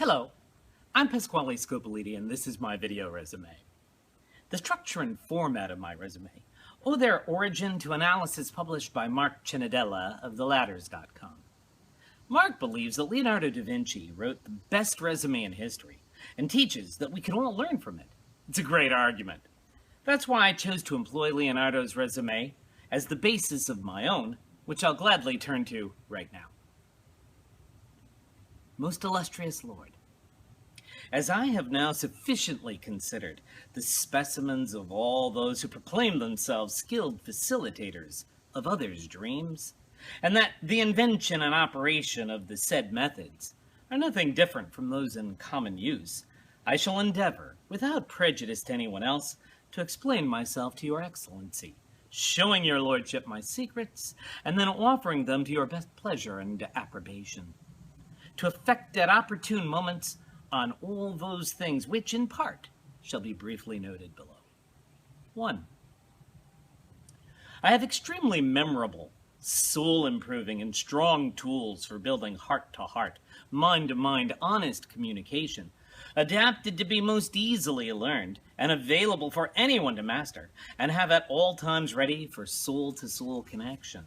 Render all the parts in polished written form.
Hello, I'm Pasquale Scopelliti, and this is my video resume. The structure and format of my resume owe their origin to analysis published by Mark Cenedella of theladders.com. Mark believes that Leonardo da Vinci wrote the best resume in history and teaches that we can all learn from it. It's a great argument. That's why I chose to employ Leonardo's resume as the basis of my own, which I'll gladly turn to right now. Most illustrious Lord, as I have now sufficiently considered the specimens of all those who proclaim themselves skilled facilitators of others' dreams, and that the invention and operation of the said methods are nothing different from those in common use, I shall endeavor, without prejudice to anyone else, to explain myself to your excellency, showing your lordship my secrets, and then offering them to your best pleasure and approbation, to effect at opportune moments on all those things which, in part, shall be briefly noted below. 1. I have extremely memorable, soul-improving, and strong tools for building heart-to-heart, mind-to-mind, honest communication, adapted to be most easily learned and available for anyone to master, and have at all times ready for soul-to-soul connection,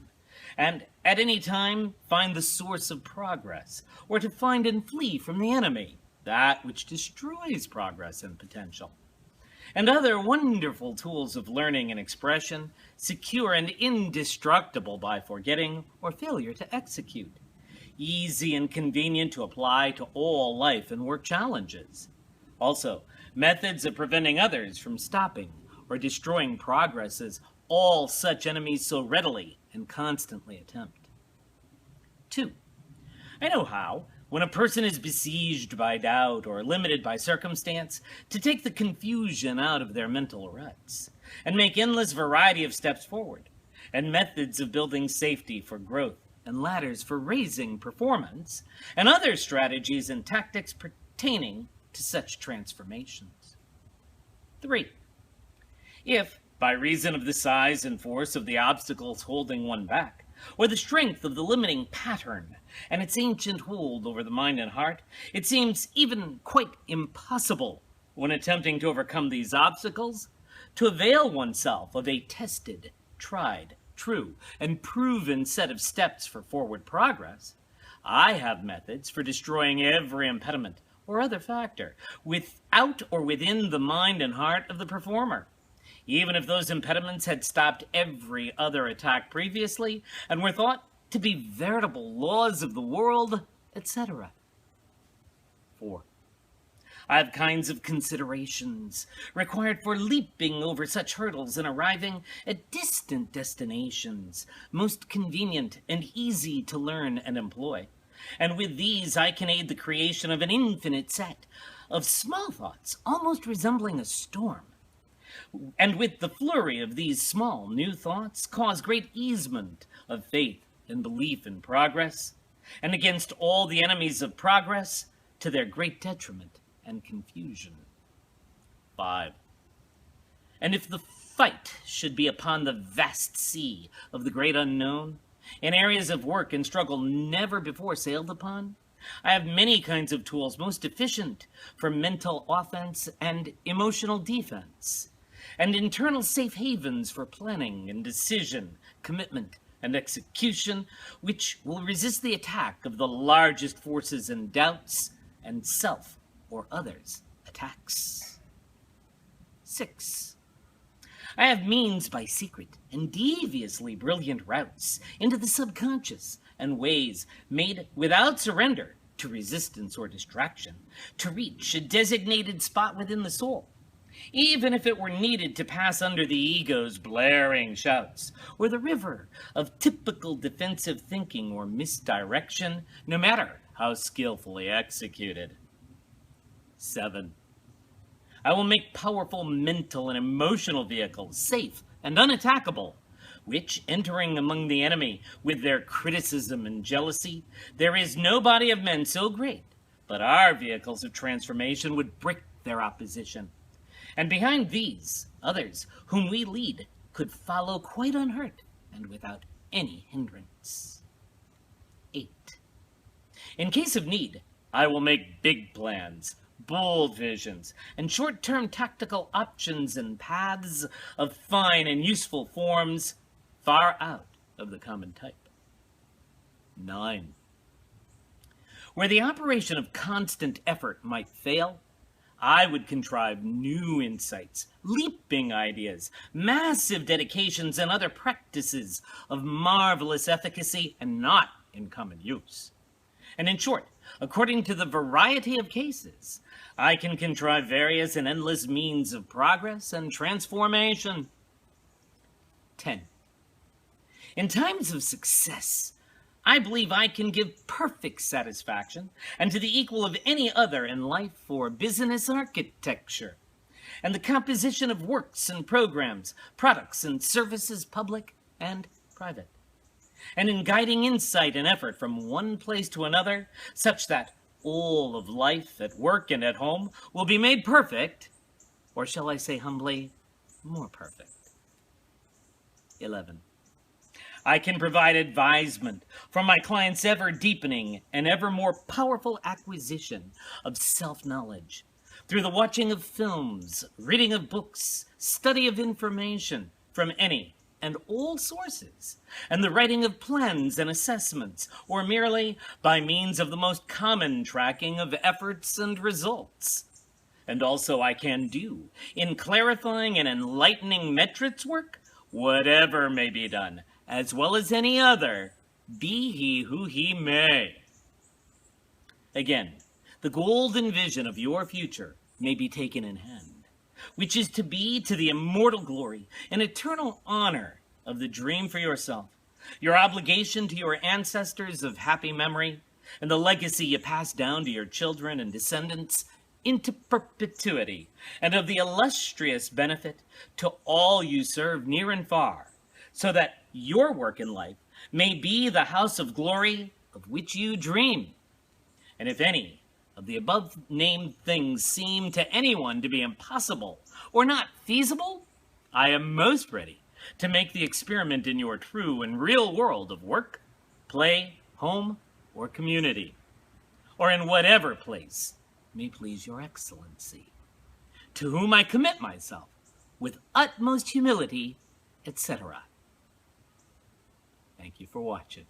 and at any time find the source of progress, or to find and flee from the enemy, that which destroys progress and potential, and other wonderful tools of learning and expression, secure and indestructible by forgetting or failure to execute, easy and convenient to apply to all life and work challenges. Also, methods of preventing others from stopping or destroying progress as all such enemies so readily and constantly attempt. 2. I know how, when a person is besieged by doubt or limited by circumstance, to take the confusion out of their mental ruts and make endless variety of steps forward, and methods of building safety for growth and ladders for raising performance, and other strategies and tactics pertaining to such transformations. 3. If, by reason of the size and force of the obstacles holding one back, or the strength of the limiting pattern and its ancient hold over the mind and heart, it seems even quite impossible, when attempting to overcome these obstacles, to avail oneself of a tested, tried, true, and proven set of steps for forward progress, I have methods for destroying every impediment or other factor without or within the mind and heart of the performer, even if those impediments had stopped every other attack previously and were thought to be veritable laws of the world, etc. 4. I have kinds of considerations required for leaping over such hurdles and arriving at distant destinations, most convenient and easy to learn and employ. And with these I can aid the creation of an infinite set of small thoughts, almost resembling a storm. And with the flurry of these small new thoughts cause great easement of faith and belief in progress, and against all the enemies of progress, to their great detriment and confusion. 5. And if the fight should be upon the vast sea of the great unknown, in areas of work and struggle never before sailed upon, I have many kinds of tools most efficient for mental offense and emotional defense, and internal safe havens for planning and decision, commitment, and execution, which will resist the attack of the largest forces and doubts and self or others' attacks. 6. I have means by secret and deviously brilliant routes into the subconscious and ways made without surrender to resistance or distraction to reach a designated spot within the soul, even if it were needed to pass under the ego's blaring shouts, or the river of typical defensive thinking or misdirection, no matter how skillfully executed. 7. I will make powerful mental and emotional vehicles safe and unattackable, which, entering among the enemy with their criticism and jealousy, there is no body of men so great, but our vehicles of transformation would break their opposition. And behind these, others whom we lead could follow quite unhurt and without any hindrance. 8. In case of need, I will make big plans, bold visions, and short-term tactical options and paths of fine and useful forms far out of the common type. 9. Where the operation of constant effort might fail, I would contrive new insights, leaping ideas, massive dedications, and other practices of marvelous efficacy and not in common use. And in short, according to the variety of cases, I can contrive various and endless means of progress and transformation. 10. In times of success, I believe I can give perfect satisfaction and to the equal of any other in life for business architecture and the composition of works and programs, products and services, public and private, and in guiding insight and effort from one place to another, such that all of life at work and at home will be made perfect, or shall I say humbly, more perfect. 11. I can provide advisement for my clients' ever deepening and ever more powerful acquisition of self-knowledge through the watching of films, reading of books, study of information from any and all sources, and the writing of plans and assessments, or merely by means of the most common tracking of efforts and results. And also I can do, in clarifying and enlightening metrics work, whatever may be done, as well as any other, be he who he may. Again, the golden vision of your future may be taken in hand, which is to be to the immortal glory and eternal honor of the dream for yourself, your obligation to your ancestors of happy memory, and the legacy you pass down to your children and descendants into perpetuity, and of the illustrious benefit to all you serve near and far, so that your work in life may be the house of glory of which you dream. And if any of the above-named things seem to anyone to be impossible or not feasible, I am most ready to make the experiment in your true and real world of work, play, home, or community, or in whatever place may please your excellency, to whom I commit myself with utmost humility, etc. Thank you for watching.